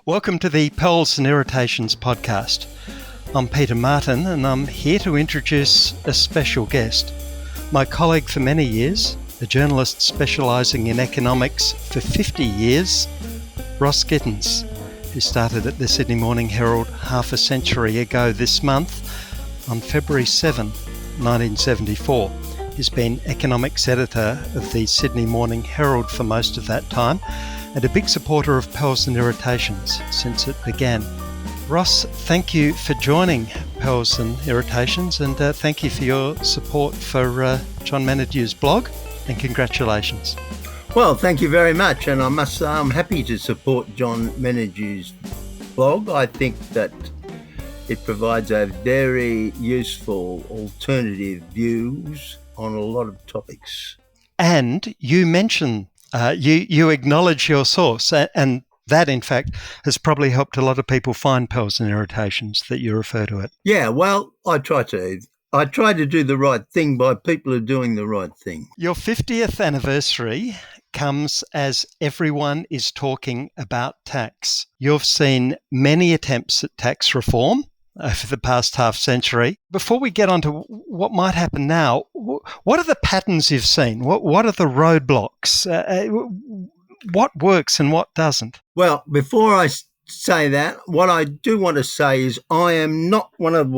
Welcome to the Pearls and Irritations podcast. I'm Peter Martin and I'm here to introduce a special guest. My colleague for many years, a journalist specialising in economics for 50 years, Ross Gittins, who started at the Sydney Morning Herald half a century ago this month on February 7, 1974. He's been economics editor of the Sydney Morning Herald for most of that time and a big supporter of Pearls and Irritations since it began. Ross, thank you for joining Pearls and Irritations and thank you for your support for John Menadew's blog, and congratulations. Well, thank you very much, and I must say I'm happy to support John Menadew's blog. I think that it provides a very useful alternative views on a lot of topics. And you mention, you acknowledge your source, and that, in fact, has probably helped a lot of people find Pearls and Irritations, that you refer to it. Yeah, well, I try to do the right thing by people who are doing the right thing. Your 50th anniversary comes as everyone is talking about tax. You've seen many attempts at tax reform over the past half century. Before we get on to what might happen now, what are the patterns you've seen? What are the roadblocks? What works and what doesn't? Well, before I say that, what I do want to say is I am not one of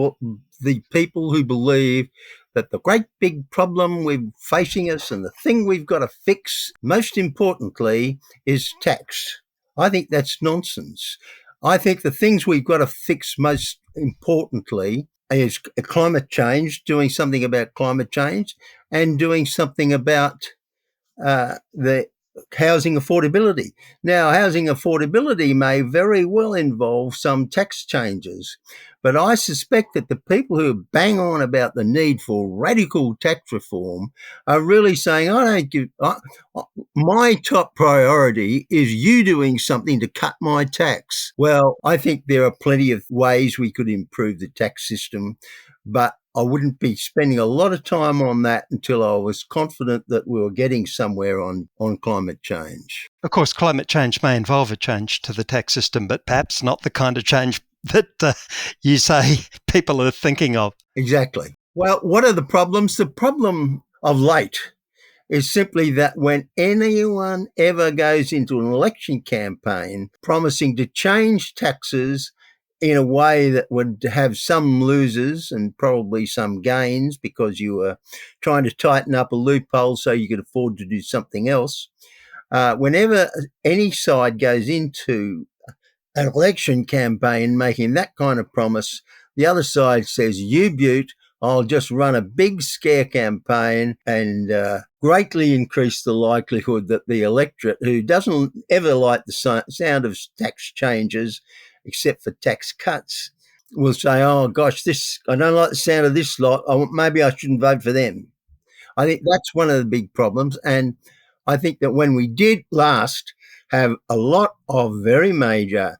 the people who believe that the great big problem we're facing us and the thing we've got to fix, most importantly, is tax. I think that's nonsense. I think the things we've got to fix most importantly is climate change, doing something about climate change, and doing something about the housing affordability. Now, housing affordability may very well involve some tax changes, but I suspect that the people who bang on about the need for radical tax reform are really saying, my top priority is you doing something to cut my tax. Well, I think there are plenty of ways we could improve the tax system, but I wouldn't be spending a lot of time on that until I was confident that we were getting somewhere on climate change. Of course, climate change may involve a change to the tax system, but perhaps not the kind of change that you say people are thinking of. Exactly. Well, what are the problems? The problem of late is simply that when anyone ever goes into an election campaign promising to change taxes in a way that would have some losers and probably some gains because you were trying to tighten up a loophole so you could afford to do something else. Whenever any side goes into an election campaign making that kind of promise, the other side says, you beaut, I'll just run a big scare campaign and greatly increase the likelihood that the electorate, who doesn't ever like the sound of tax changes, except for tax cuts, will say, oh gosh, I don't like the sound of this lot. Maybe I shouldn't vote for them. I think that's one of the big problems. And I think that when we did last have a lot of very major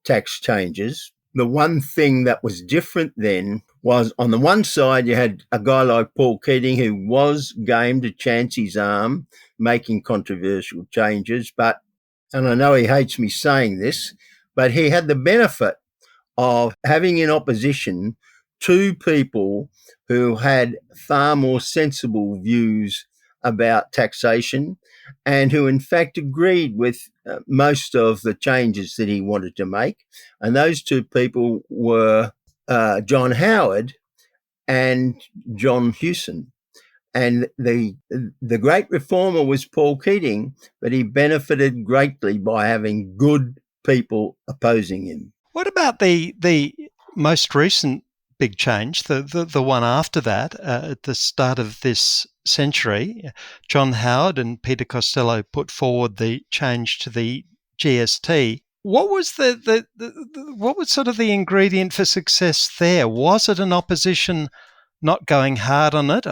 tax changes, the one thing that was different then was on the one side, you had a guy like Paul Keating who was game to chance his arm, making controversial changes. And I know he hates me saying this, but he had the benefit of having in opposition two people who had far more sensible views about taxation and who in fact agreed with most of the changes that he wanted to make. And those two people were John Howard and John Hewson. And the great reformer was Paul Keating, but he benefited greatly by having good people opposing him. What about the most recent big change, the one after that, at the start of this century? John Howard and Peter Costello put forward the change to the GST. What was what was sort of the ingredient for success there? Was it an opposition not going hard on it?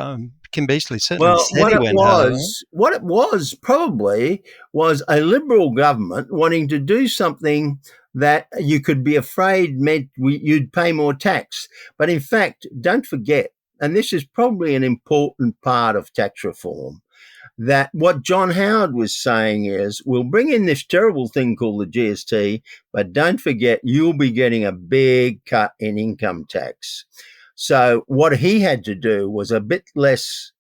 Kim Beazley certainly said he went hard on it. What it was probably was a Liberal government wanting to do something that you could be afraid meant you'd pay more tax. But in fact, don't forget, and this is probably an important part of tax reform, that what John Howard was saying is, we'll bring in this terrible thing called the GST, but don't forget you'll be getting a big cut in income tax. So what he had to do was a bit less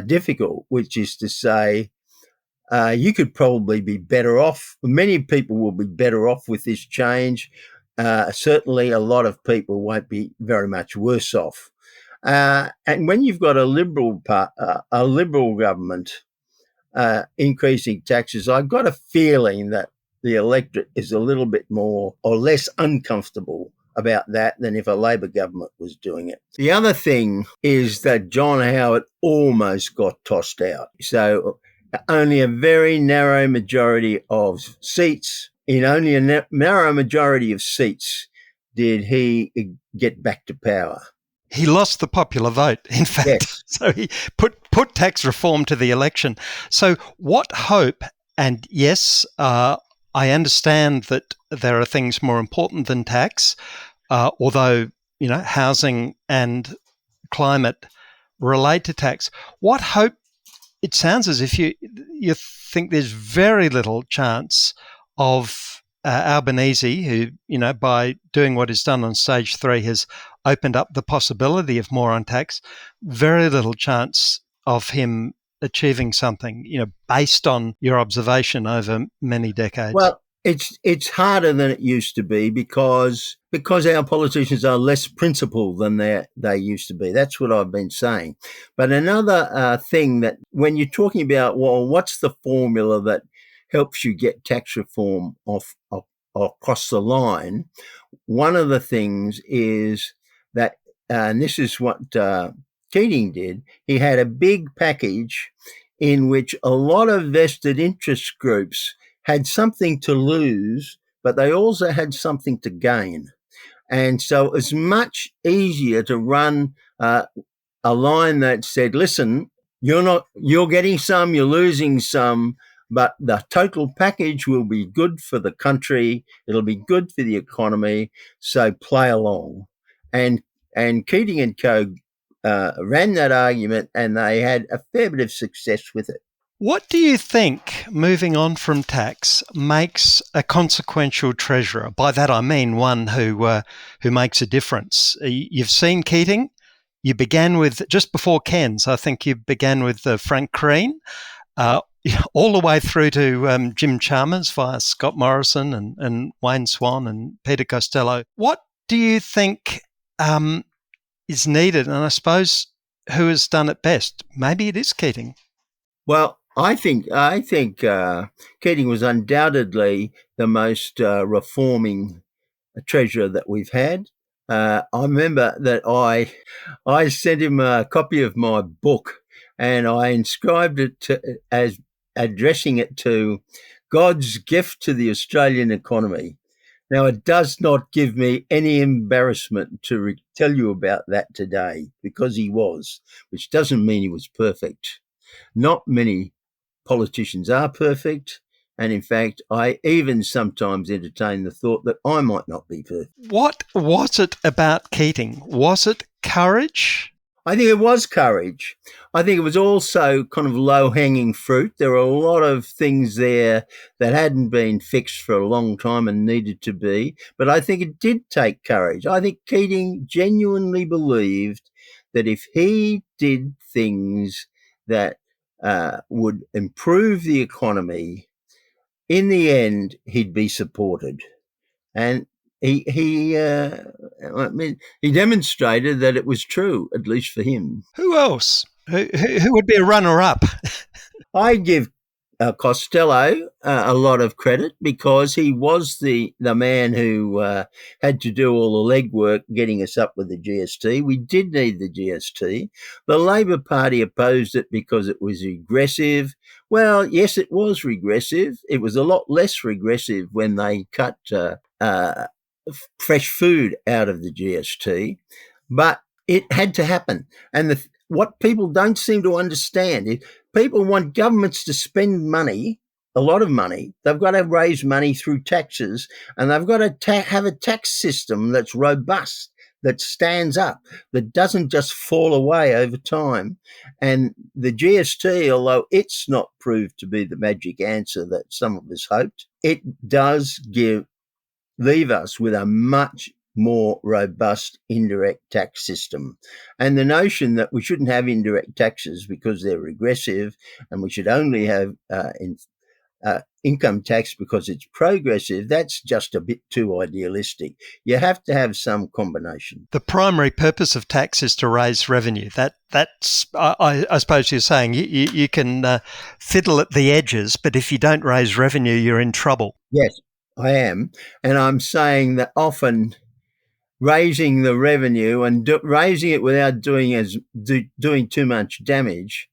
difficult, which is to say, you could probably be better off. Many people will be better off with this change. Certainly, a lot of people won't be very much worse off. And when you've got a liberal government increasing taxes, I've got a feeling that the electorate is a little bit more or less uncomfortable about that than if a Labor government was doing it. The other thing is that John Howard almost got tossed out. So only a very narrow majority of seats, in only a narrow majority of seats, did he get back to power. He lost the popular vote, in fact. Yes. So he put tax reform to the election. So what hope, and yes, I understand that there are things more important than tax, although, housing and climate relate to tax. What hope, it sounds as if you think there's very little chance of Albanese, who, by doing what is done on stage 3 has opened up the possibility of more on tax, very little chance of him achieving something, based on your observation over many decades. Well, it's harder than it used to be because our politicians are less principled than they used to be. That's what I've been saying. But another thing that when you're talking about, well, what's the formula that helps you get tax reform across the line, one of the things is that, and this is what Keating did, he had a big package in which a lot of vested interest groups had something to lose, but they also had something to gain. And so it was much easier to run a line that said, listen, you're getting some, you're losing some, but the total package will be good for the country. It'll be good for the economy. So play along. And Keating and co. Ran that argument, and they had a fair bit of success with it. What do you think, moving on from tax, makes a consequential treasurer? By that I mean one who makes a difference. You've seen Keating. You began with, just before Cairns, I think you began with Frank Crean, all the way through to Jim Chalmers via Scott Morrison and Wayne Swan and Peter Costello. What do you think is needed? And I suppose who has done it best? Maybe it is Keating. Well, I think Keating was undoubtedly the most reforming treasurer that we've had. I remember that I sent him a copy of my book, and I inscribed it as addressing it to God's gift to the Australian economy. Now, it does not give me any embarrassment to tell you about that today, because he was, which doesn't mean he was perfect. Not many politicians are perfect. And in fact, I even sometimes entertain the thought that I might not be perfect. What was it about Keating? Was it courage? I think it was courage. I think it was also kind of low-hanging fruit. There were a lot of things there that hadn't been fixed for a long time and needed to be. But I think it did take courage. I think Keating genuinely believed that if he did things that would improve the economy, in the end, he'd be supported. And he demonstrated that it was true, at least for him. Who else? Who would be a runner-up? I give Costello a lot of credit, because he was the man who had to do all the legwork getting us up with the GST. We did need the GST. The Labor Party opposed it because it was regressive. Well, yes, it was regressive. It was a lot less regressive when they cut fresh food out of the GST, but it had to happen. And what people don't seem to understand is people want governments to spend money, a lot of money. They've got to raise money through taxes, and they've got to have a tax system that's robust. that stands up, that doesn't just fall away over time. And the GST, although it's not proved to be the magic answer that some of us hoped, it does leave us with a much more robust indirect tax system. And the notion that we shouldn't have indirect taxes because they're regressive and we should only have income tax because it's progressive, that's just a bit too idealistic. You have to have some combination. The primary purpose of tax is to raise revenue. That's I suppose you're saying you can fiddle at the edges, but if you don't raise revenue, you're in trouble. Yes, I am. And I'm saying that often raising the revenue and raising it without doing too much damage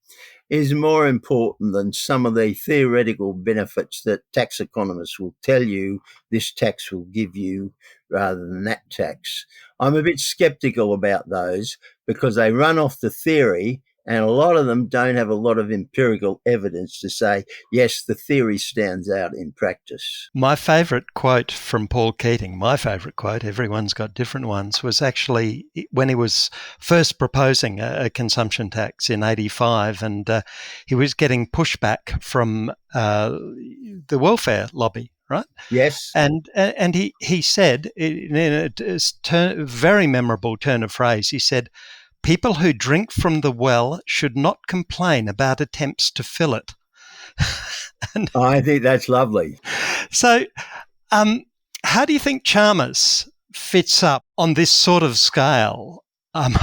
is more important than some of the theoretical benefits that tax economists will tell you this tax will give you rather than that tax. I'm a bit skeptical about those because they run off the theory, and a lot of them don't have a lot of empirical evidence to say, yes, the theory stands out in practice. My favourite quote from Paul Keating, everyone's got different ones, was actually when he was first proposing a consumption tax in 85, and he was getting pushback from the welfare lobby, right? Yes. And he said, in a very memorable turn of phrase, he said, "People who drink from the well should not complain about attempts to fill it." And I think that's lovely. So, how do you think Chalmers fits up on this sort of scale?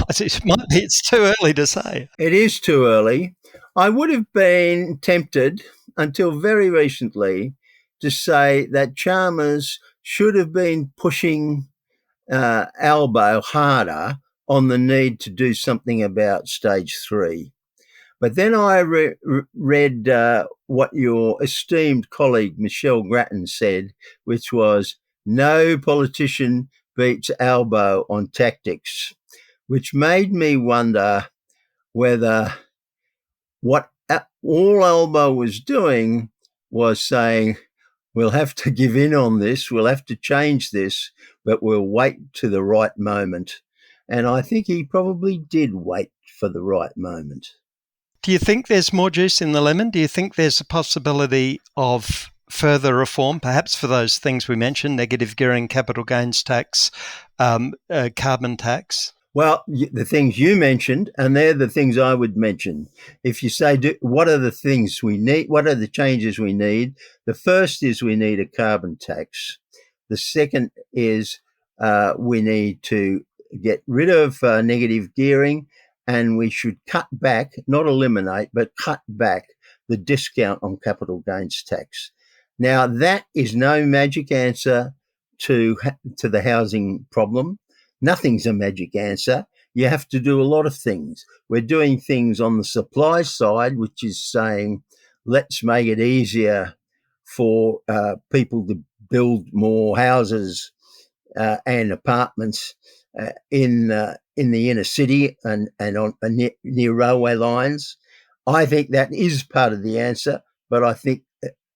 It's too early to say. It is too early. I would have been tempted until very recently to say that Chalmers should have been pushing Albo harder on the need to do something about stage 3. But then I read what your esteemed colleague Michelle Grattan said, which was, no politician beats Albo on tactics, which made me wonder whether what all Albo was doing was saying, we'll have to give in on this, we'll have to change this, but we'll wait to the right moment. And I think he probably did wait for the right moment. Do you think there's more juice in the lemon? Do you think there's a possibility of further reform, perhaps for those things we mentioned, negative gearing, capital gains tax, carbon tax? Well, the things you mentioned, and they're the things I would mention. If you say, what are the things we need? What are the changes we need? The first is we need a carbon tax. The second is we need to get rid of negative gearing, and we should cut back, not eliminate, but cut back the discount on capital gains tax. Now, that is no magic answer to the housing problem. Nothing's a magic answer. You have to do a lot of things. We're doing things on the supply side, which is saying, let's make it easier for people to build more houses and apartments in the inner city and on near railway lines. I think that is part of the answer, but I think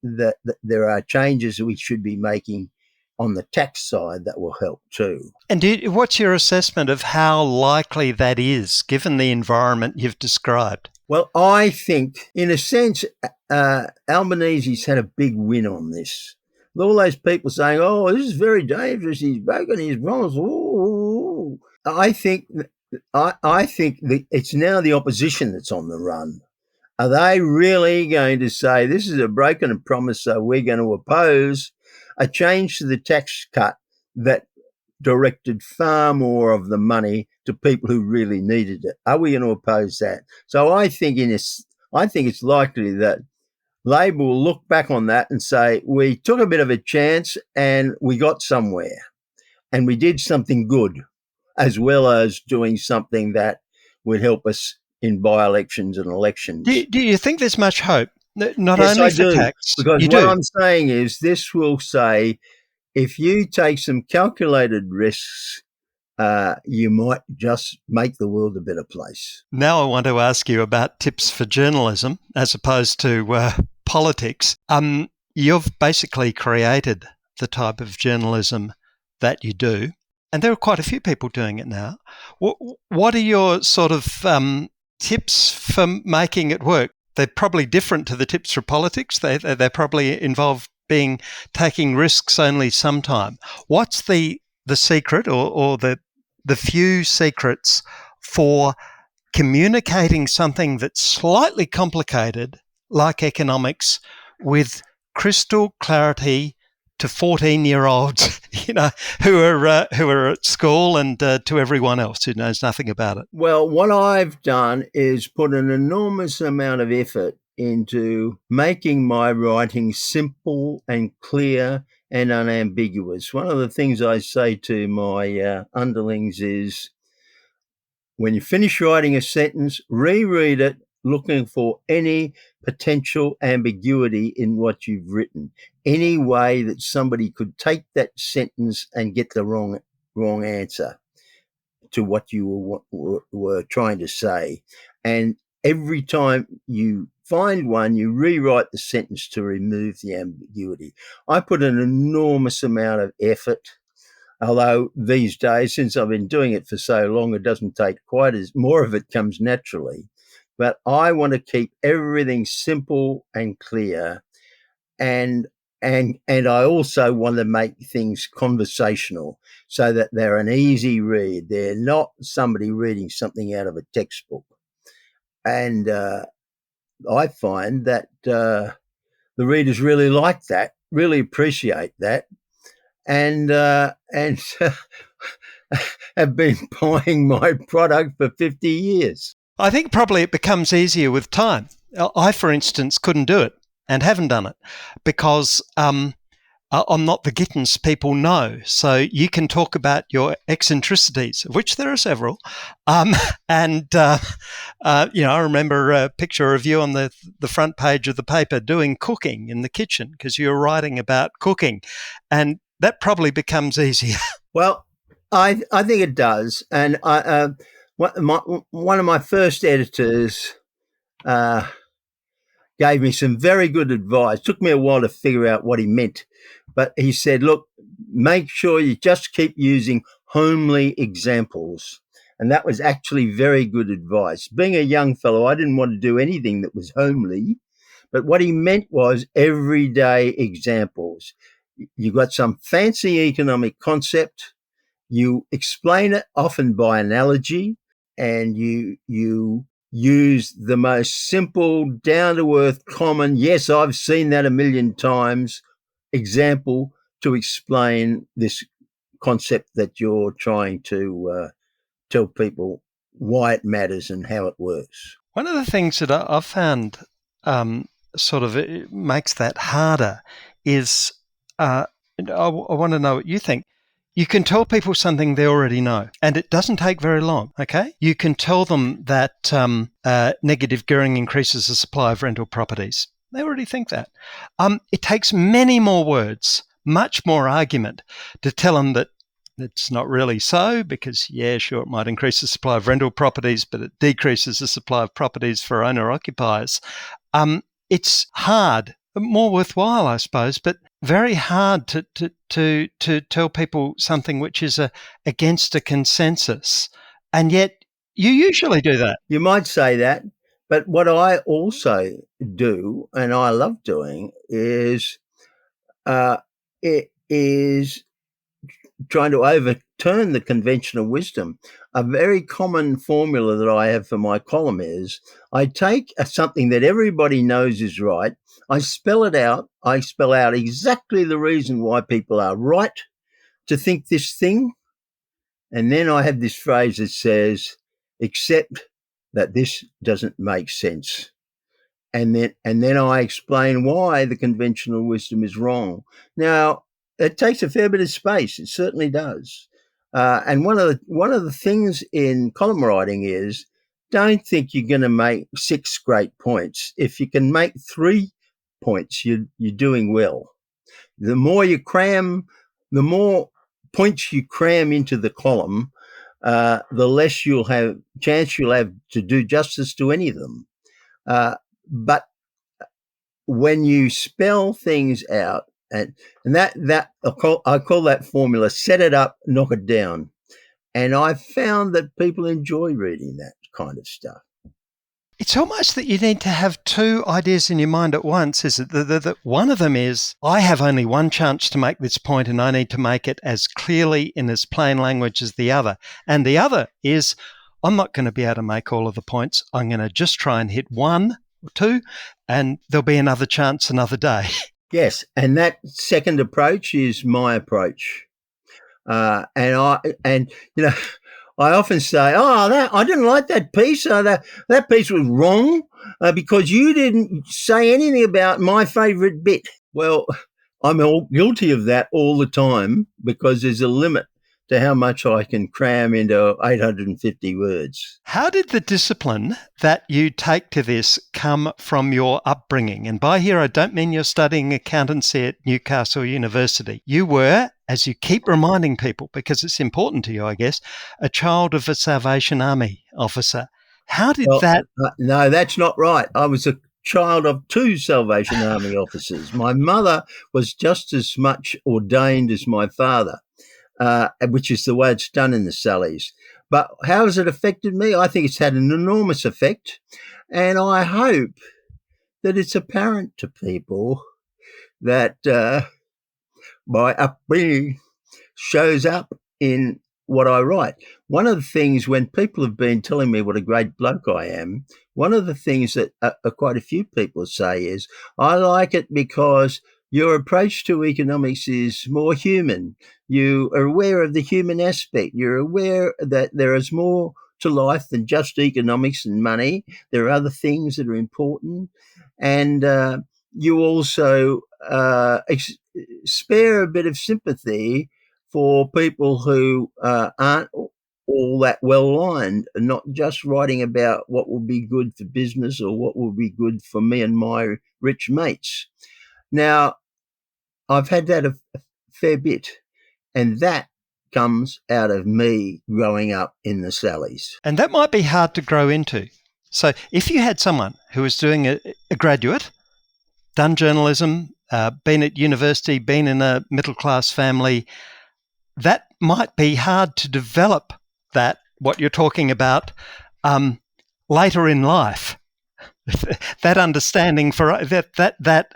that there are changes we should be making on the tax side that will help too. And what's your assessment of how likely that is, given the environment you've described? Well, I think, in a sense, Albanese's had a big win on this. With all those people saying, oh, this is very dangerous, he's broken his promise. Ooh. I think that it's now the opposition that's on the run. Are they really going to say, this is a broken promise, so we're going to oppose a change to the tax cut that directed far more of the money to people who really needed it? Are we going to oppose that? So I think it's likely that Labor will look back on that and say, we took a bit of a chance and we got somewhere and we did something good, as well as doing something that would help us in by-elections and elections. Do you think there's much hope? Not yes, only I for do, tax. because what I'm saying is this will say, if you take some calculated risks, you might just make the world a better place. Now I want to ask you about tips for journalism as opposed to politics. You've basically created the type of journalism that you do. and there are quite a few people doing it now. What are your sort of tips for making it work? They're probably different to the tips for politics. They probably involve taking risks only sometime. What's the secret or the few secrets for communicating something that's slightly complicated, like economics, with crystal clarity to 14-year-olds, who are at school, and to everyone else who knows nothing about it? Well, what I've done is put an enormous amount of effort into making my writing simple and clear and unambiguous. One of the things I say to my underlings is, when you finish writing a sentence, reread it looking for any potential ambiguity in what you've written, any way that somebody could take that sentence and get the wrong answer to what you were trying to say. And every time you find one, you rewrite the sentence to remove the ambiguity. I put an enormous amount of effort, although these days, since I've been doing it for so long, it doesn't take quite as more of it comes naturally. But I want to keep everything simple and clear, and I also want to make things conversational so that they're an easy read. They're not somebody reading something out of a textbook. And I find that the readers really like that, really appreciate that, and have been buying my product for 50 years. I think probably it becomes easier with time. I, for instance, couldn't do it and haven't done it because I'm not the Gittins people know. So you can talk about your eccentricities, of which there are several. I remember a picture of you on the front page of the paper doing cooking in the kitchen because you were writing about cooking. And that probably becomes easier. Well, I think it does. And one of my first editors gave me some very good advice. It took me a while to figure out what he meant. But he said, look, make sure you just keep using homely examples. And that was actually very good advice. Being a young fellow, I didn't want to do anything that was homely. But what he meant was everyday examples. You got some fancy economic concept. You explain it often by analogy, and you use the most simple, down-to-earth, common, yes, I've seen that a million times, example to explain this concept that you're trying to tell people why it matters and how it works. One of the things that I've found sort of it makes that harder is, I want to know what you think. You can tell people something they already know, and it doesn't take very long, okay? You can tell them that negative gearing increases the supply of rental properties. They already think that. It takes many more words, much more argument to tell them that it's not really so because, yeah, sure, it might increase the supply of rental properties, but it decreases the supply of properties for owner-occupiers. It's hard, more worthwhile, I suppose, but very hard to tell people something which is against a consensus. And yet you usually do that. You might say that, but what I also do, and I love doing, is trying to overturn the conventional wisdom. A very common formula that I have for my column is I take something that everybody knows is right, I spell it out, I spell out exactly the reason why people are right to think this thing, and then I have this phrase that says, except that this doesn't make sense. And then I explain why the conventional wisdom is wrong. Now, it takes a fair bit of space. It certainly does. And one of the things in column writing is, don't think you're going to make 6 great points. If you can make 3 points, you're doing well. The more points you cram into the column, the less chance you'll have to do justice to any of them. But when you spell things out And that I call that formula: set it up, knock it down. And I found that people enjoy reading that kind of stuff. It's almost that you need to have two ideas in your mind at once, is it? That one of them is, I have only one chance to make this point and I need to make it as clearly in as plain language as the other. And the other is, I'm not going to be able to make all of the points. I'm going to just try and hit one or two, and there'll be another chance another day. Yes, and that second approach is my approach. And you know, I often say, that I didn't like that piece. That piece was wrong because you didn't say anything about my favourite bit. Well, I'm all guilty of that all the time because there's a limit to how much I can cram into 850 words. How did the discipline that you take to this come from your upbringing? And by here, I don't mean you're studying accountancy at Newcastle University. You were, as you keep reminding people, because it's important to you, I guess, a child of a Salvation Army officer. How did that... No, that's not right. I was a child of two Salvation Army officers. My mother was just as much ordained as my father. Which is the way it's done in the Sallies. But how has it affected me? I think it's had an enormous effect. And I hope that it's apparent to people that my upbringing shows up in what I write. One of the things, when people have been telling me what a great bloke I am, one of the things that quite a few people say is, I like it because your approach to economics is more human. You are aware of the human aspect. You're aware that there is more to life than just economics and money. There are other things that are important. And you also spare a bit of sympathy for people who aren't all that well-lined, and not just writing about what will be good for business or what will be good for me and my rich mates. Now, I've had that a fair bit, and that comes out of me growing up in the Sallies. And that might be hard to grow into. So if you had someone who was doing a graduate, done journalism, been at university, been in a middle-class family, that might be hard to develop that, what you're talking about, later in life. That understanding for that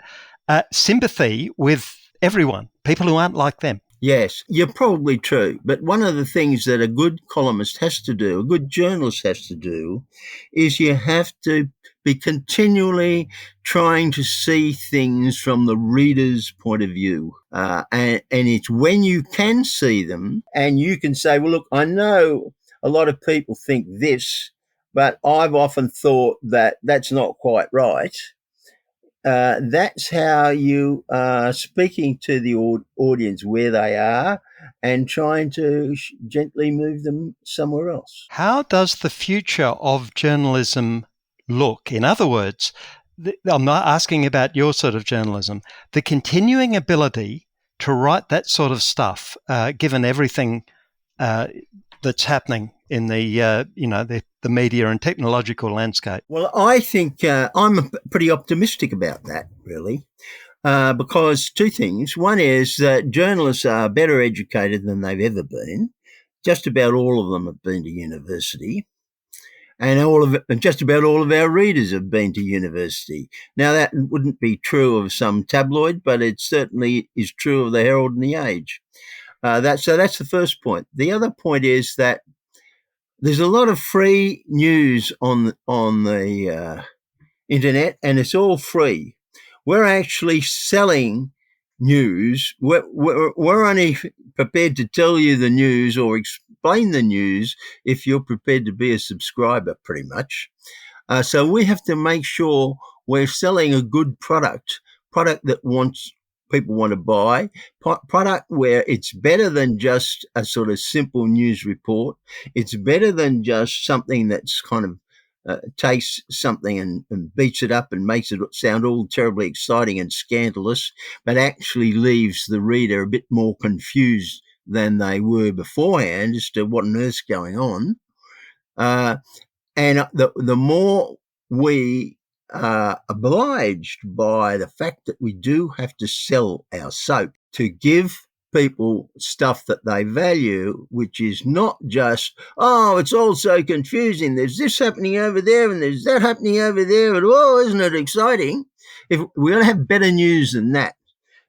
sympathy with everyone, people who aren't like them. Yes, you're probably true. But one of the things that a good columnist has to do, a good journalist has to do, is you have to be continually trying to see things from the reader's point of view. And it's when you can see them and you can say, well, look, I know a lot of people think this, but I've often thought that that's not quite right. That's how you are speaking to the audience where they are and trying to gently move them somewhere else. How does the future of journalism look? In other words, I'm not asking about your sort of journalism, the continuing ability to write that sort of stuff, given everything that's happening in the media and technological landscape. Well, I think I'm pretty optimistic about that, really, because two things. One is that journalists are better educated than they've ever been. Just about all of them have been to university. And just about all of our readers have been to university. Now, that wouldn't be true of some tabloid, but it certainly is true of the Herald and the Age. So that's the first point. The other point is that there's a lot of free news on the internet, and it's all free. We're actually selling news. We're only prepared to tell you the news or explain the news if you're prepared to be a subscriber, pretty much. So we have to make sure we're selling a good product that people want to buy, product where it's better than just a sort of simple news report. It's better than just something that's kind of takes something and beats it up and makes it sound all terribly exciting and scandalous, but actually leaves the reader a bit more confused than they were beforehand as to what on earth's going on. And the more we obliged by the fact that we do have to sell our soap to give people stuff that they value, which is not just, oh, it's all so confusing. There's this happening over there and there's that happening over there. And, oh, isn't it exciting? If we're going to have better news than that.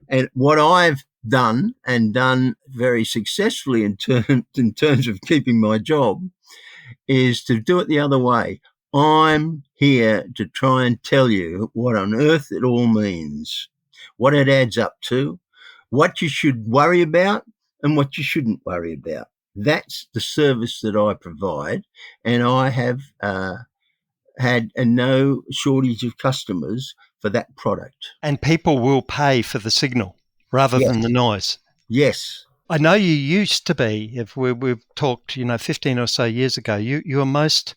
And what I've done, and done very successfully in terms of keeping my job, is to do it the other way. I'm here to try and tell you what on earth it all means, what it adds up to, what you should worry about and what you shouldn't worry about. That's the service that I provide, and I have had no shortage of customers for that product. And people will pay for the signal rather than the noise. Yes. I know you used to be, if we've talked, 15 or so years ago, you were most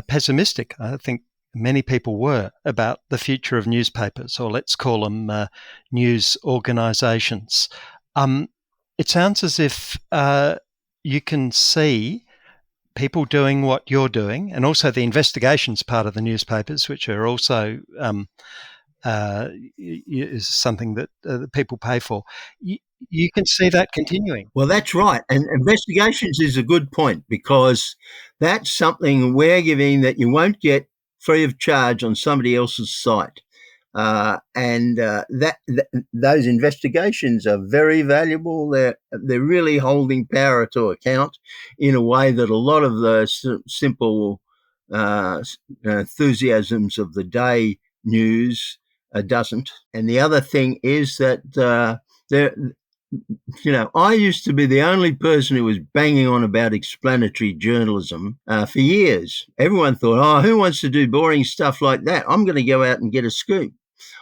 pessimistic. I think many people were about the future of newspapers, or let's call them news organisations. It sounds as if you can see people doing what you're doing, and also the investigations part of the newspapers, which are also is something that people pay for. You can see that continuing. Well, that's right. And investigations is a good point, because that's something we're giving that you won't get free of charge on somebody else's site. Those investigations are very valuable. They're really holding power to account in a way that a lot of the simple enthusiasms of the day news doesn't. And the other thing is that I used to be the only person who was banging on about explanatory journalism for years. Everyone thought, oh, who wants to do boring stuff like that? I'm going to go out and get a scoop.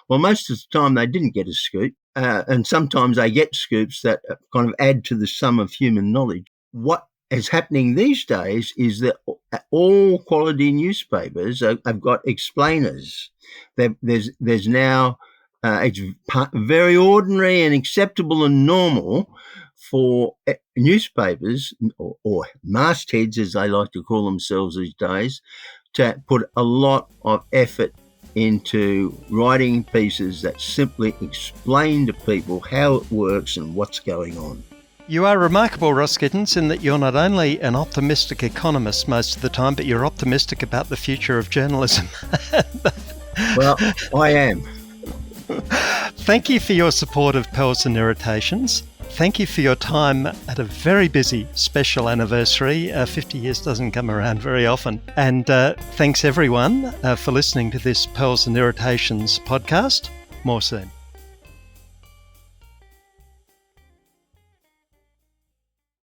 Well, most of the time they didn't get a scoop, and sometimes they get scoops that kind of add to the sum of human knowledge. What is happening these days is that all quality newspapers have got explainers. There's now it's very ordinary and acceptable and normal for newspapers, or mastheads as they like to call themselves these days, to put a lot of effort into writing pieces that simply explain to people how it works and what's going on. You are remarkable, Ross Gittins, in that you're not only an optimistic economist most of the time, but you're optimistic about the future of journalism. Well, I am. Thank you for your support of Pearls and Irritations. Thank you for your time at a very busy special anniversary. 50 years doesn't come around very often. And thanks everyone for listening to this Pearls and Irritations podcast. More soon.